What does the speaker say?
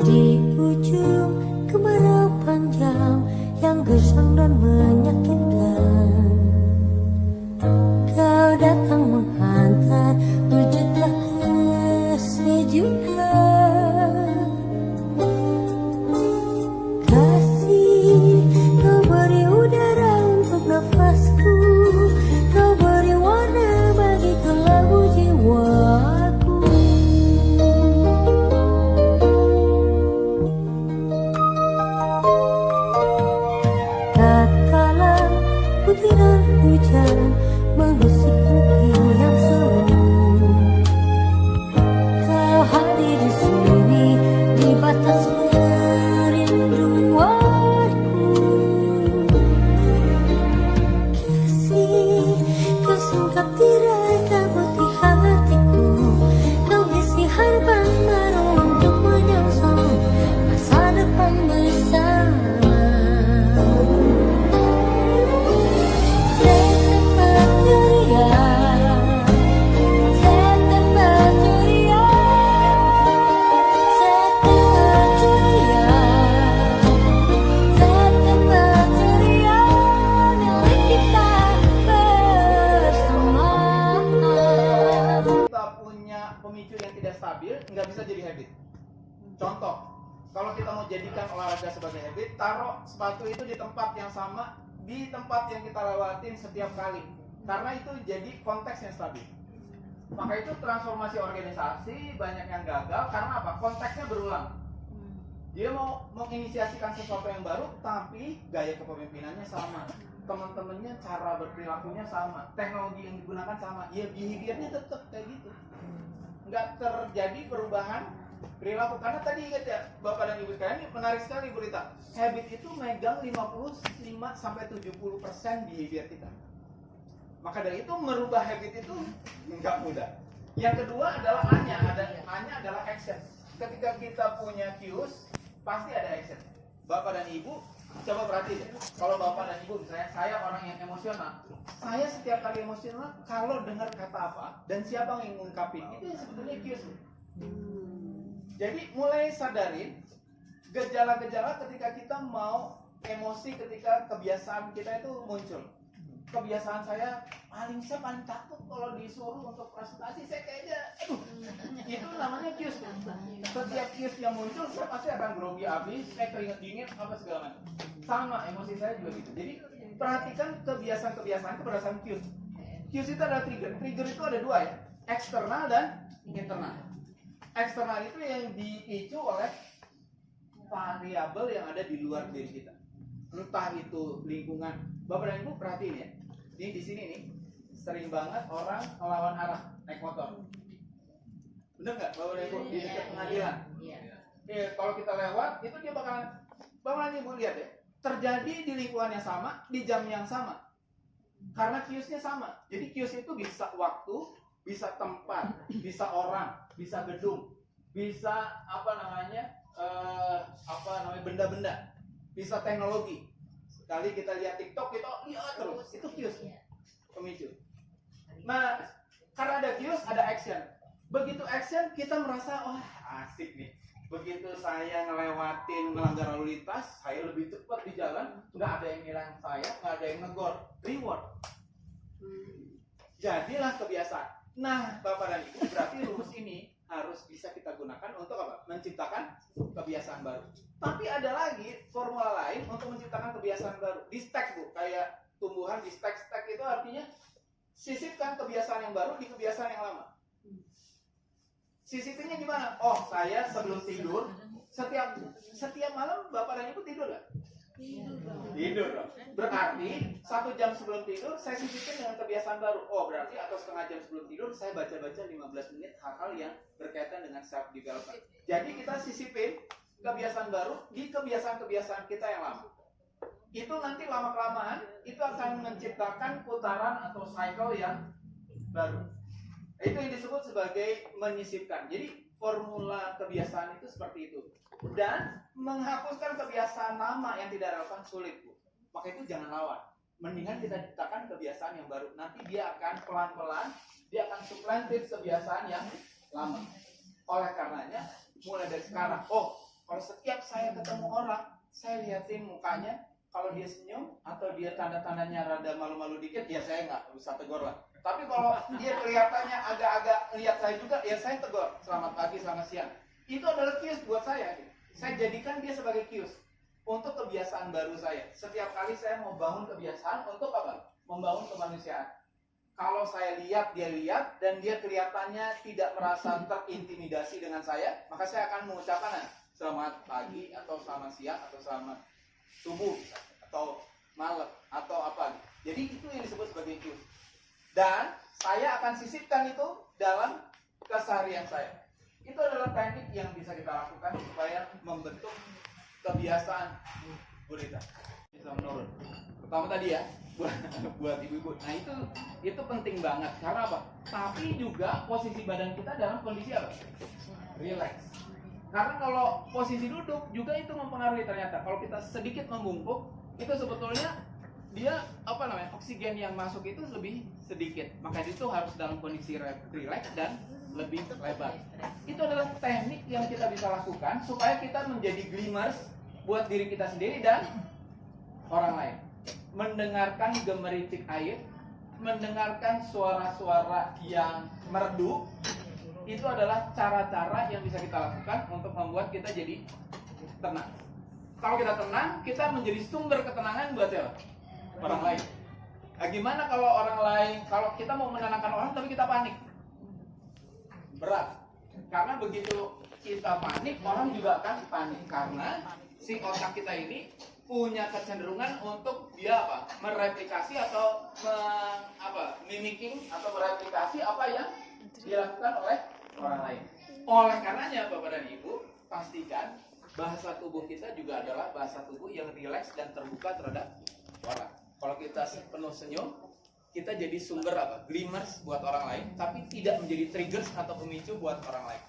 Di ujung kemarau panjang yang gersang dan menyakitkan, kau datang menghantar wujudlah kesejukan. Kasih, kau beri udara untuk nafasku, kau beri warna bagi kelabu jiwaku. Tatkala butiran hujan mengusik mimpi yang sunyi, kau hadir di sini di batas kerinduanku. Kasih, kau singkap tirai putih hatiku, kau isi harapan baru untuk menyongsong masa depan bersama. September ceria, September ceria, September ceria, September ceria, milik kita bersama. Kita punya pemicu yang tidak stabil, nggak bisa jadi habit. Contoh, kalau kita mau jadikan olahraga sebagai habit, taruh sepatu itu di tempat yang sama, di tempat yang kita lewatin setiap kali, karena itu jadi konteks yang stabil. Maka itu transformasi organisasi banyak yang gagal karena apa? Konteksnya berulang. Dia mau menginisiasikan sesuatu yang baru, tapi gaya kepemimpinannya sama, teman-temannya cara berperilakunya sama, teknologi yang digunakan sama, ya behaviornya tetap kayak gitu. Nggak terjadi perubahan perilaku. Karena tadi ingat ya, Bapak dan Ibu sekalian, ini menarik sekali berita. Habit itu megang 55-70% behavior kita. Maka dari itu merubah habit itu nggak mudah. Yang kedua adalah A-nya. A-nya adalah action. Ketika kita punya cues, pasti ada action. Bapak dan Ibu, coba perhatiin ya. Kalau Bapak dan Ibu, misalnya saya orang yang emosional, saya setiap kali emosional, kalau dengar kata apa dan siapa yang ngungkapin, itu yang sebetulnya cues. Jadi mulai sadarin gejala-gejala ketika kita mau emosi, ketika kebiasaan kita itu muncul. Kebiasaan saya saya paling takut kalau disuruh untuk presentasi, saya kayaknya itu namanya cues. Setiap cues yang muncul saya pasti akan grogi habis, saya keringet dingin apa segala macam. Sama emosi saya juga gitu. Jadi perhatikan kebiasaan-kebiasaan itu berdasarkan cues. Cues itu ada trigger. Trigger itu ada dua ya, eksternal dan internal. Eksternal itu yang dipicu oleh variabel yang ada di luar diri kita. Entah itu lingkungan. Bapak dan Ibu perhatiin ya. Ini di sini nih sering banget orang melawan arah naik motor. Bener nggak Bapak dan Ibu? Di dekat pengadilan. Kalau kita lewat itu dia bakalan Bapak dan Ibu lihat ya. Terjadi di lingkungan yang sama, di jam yang sama. Karena cues-nya sama. Jadi cues itu bisa waktu, bisa tempat, bisa orang, bisa gedung, bisa benda-benda, bisa teknologi. Sekali kita lihat TikTok, kita lihat terus, itu cues, pemicu. Nah, karena ada cues, ada action. Begitu action, kita merasa, wah asik nih. Begitu saya ngelewatin melanggar lalu lintas, saya lebih cepat di jalan, nggak ada yang nyerang saya, nggak ada yang negor, reward. Jadilah kebiasaan. Nah, Bapak dan Ibu, berarti rumus ini harus bisa kita gunakan untuk apa? Menciptakan kebiasaan baru. Tapi ada lagi formula lain untuk menciptakan kebiasaan baru. Di stack, Bu, kayak tumbuhan di stack. Stack itu artinya sisipkan kebiasaan yang baru di kebiasaan yang lama. Sisipinnya gimana? Oh, saya sebelum tidur setiap malam Bapak dan Ibu tidur nggak? Tidur dong. Berarti 1 jam sebelum tidur saya sisipin dengan kebiasaan baru. Oh, berarti atau setengah jam sebelum tidur saya baca-baca 15 menit hal-hal yang berkaitan dengan self development. Jadi kita sisipin kebiasaan baru di kebiasaan-kebiasaan kita yang lama. Itu nanti lama-kelamaan itu akan menciptakan putaran atau cycle yang baru. Itu yang disebut sebagai menyisipkan. Jadi formula kebiasaan itu seperti itu. Dan menghapuskan kebiasaan lama yang tidak relevan sulit, Bu. Maka itu jangan lawan. Mendingan kita ciptakan kebiasaan yang baru. Nanti dia akan pelan-pelan, dia akan supplantif kebiasaan yang lama. Oleh karenanya, mulai dari sekarang, Kalau setiap saya ketemu orang, saya liatin mukanya, kalau dia senyum atau dia tanda-tandanya rada malu-malu dikit, ya saya nggak usah tegur lah. Tapi kalau dia kelihatannya agak-agak lihat saya juga, ya saya tegur. Selamat pagi, selamat siang. Itu adalah kius buat saya. Saya jadikan dia sebagai kius untuk kebiasaan baru saya. Setiap kali saya mau bangun kebiasaan untuk apa? Membangun kemanusiaan. Kalau saya lihat, dia lihat, dan dia kelihatannya tidak merasa terintimidasi dengan saya, maka saya akan mengucapkan selamat pagi, atau selamat siang, atau selamat subuh, atau malam, atau apa. Jadi itu yang disebut sebagai kius. Dan saya akan sisipkan itu dalam keseharian saya. Itu adalah teknik yang bisa kita lakukan supaya membentuk kebiasaan gurita. Bisa menurun. Pertama tadi ya, buat ibu-ibu. Nah itu penting banget. Karena apa? Tapi juga posisi badan kita dalam kondisi apa? Relax. Karena kalau posisi duduk juga itu mempengaruhi ternyata. Kalau kita sedikit membungkuk, itu sebetulnya dia oksigen yang masuk itu lebih sedikit. Maka itu harus dalam kondisi relax dan lebih lebar. Itu adalah teknik yang kita bisa lakukan supaya kita menjadi glimmers buat diri kita sendiri dan orang lain. Mendengarkan gemericik air, mendengarkan suara-suara yang merdu, itu adalah cara-cara yang bisa kita lakukan untuk membuat kita jadi tenang. Kalau kita tenang, kita menjadi sumber ketenangan buat siapa? Orang lain. Nah, gimana kalau orang lain, kalau kita mau menenangkan orang tapi kita panik? Berat. Karena begitu kita panik, orang juga akan panik. Karena si otak kita ini punya kecenderungan untuk dia apa? Mereplikasi atau mimicking atau mereplikasi apa yang dilakukan oleh orang lain. Oleh karenanya Bapak dan Ibu, pastikan bahasa tubuh kita juga adalah bahasa tubuh yang rileks dan terbuka terhadap orang. Kalau kita penuh senyum, kita jadi sumber apa? Glimmers buat orang lain, tapi tidak menjadi triggers atau pemicu buat orang lain.